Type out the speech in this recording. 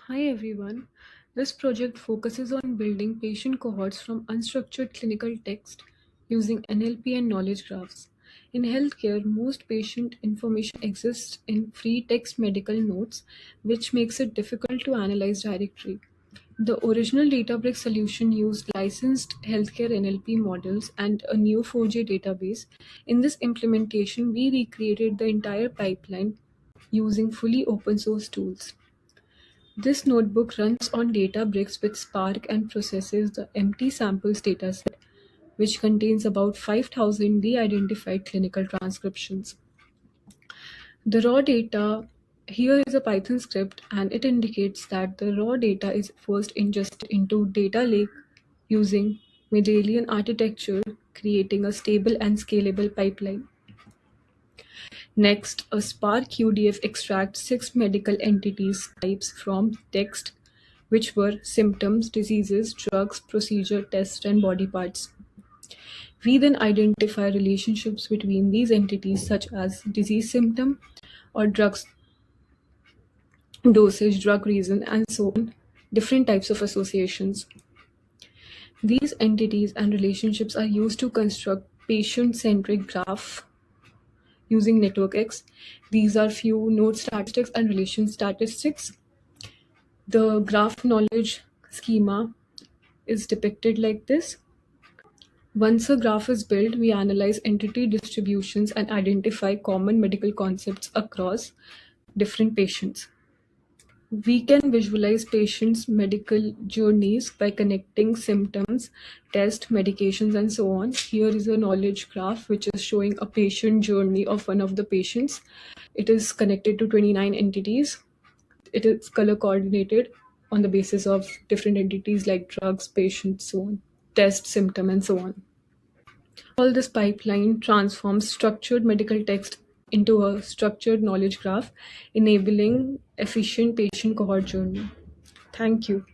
Hi everyone. This project focuses on building patient cohorts from unstructured clinical text using NLP and knowledge graphs. In healthcare, most patient information exists in free text medical notes, which makes it difficult to analyze directly. The original Databricks solution used licensed healthcare NLP models and a Neo4j database. In this implementation, we recreated the entire pipeline using fully open source tools. This notebook runs on Databricks with Spark and processes the MTSamples dataset, which contains about 5,000 de-identified clinical transcriptions. The raw data here is a Python script, and it indicates that the raw data is first ingested into data lake using Medallion architecture, creating a stable and scalable pipeline. Next, a Spark QDF extracts 6 medical entities types from text, which were symptoms, diseases, drugs, procedure, tests, and body parts. We then identify relationships between these entities, such as disease symptom or drugs dosage, drug reason, and so on, different types of associations. These entities and relationships are used to construct patient-centric graph using NetworkX. These are few node statistics and relation statistics. The graph knowledge schema is depicted like this. Once a graph is built, we analyze entity distributions and identify common medical concepts across different patients. We can visualize patients' medical journeys by connecting symptoms, tests, medications, and so on. Here is a knowledge graph which is showing a patient journey of one of the patients. It is connected to 29 entities. It is color coordinated on the basis of different entities like drugs, patients, so on, test, symptom, and so on. All this pipeline transforms structured medical text into a structured knowledge graph, enabling efficient patient cohort journey. Thank you.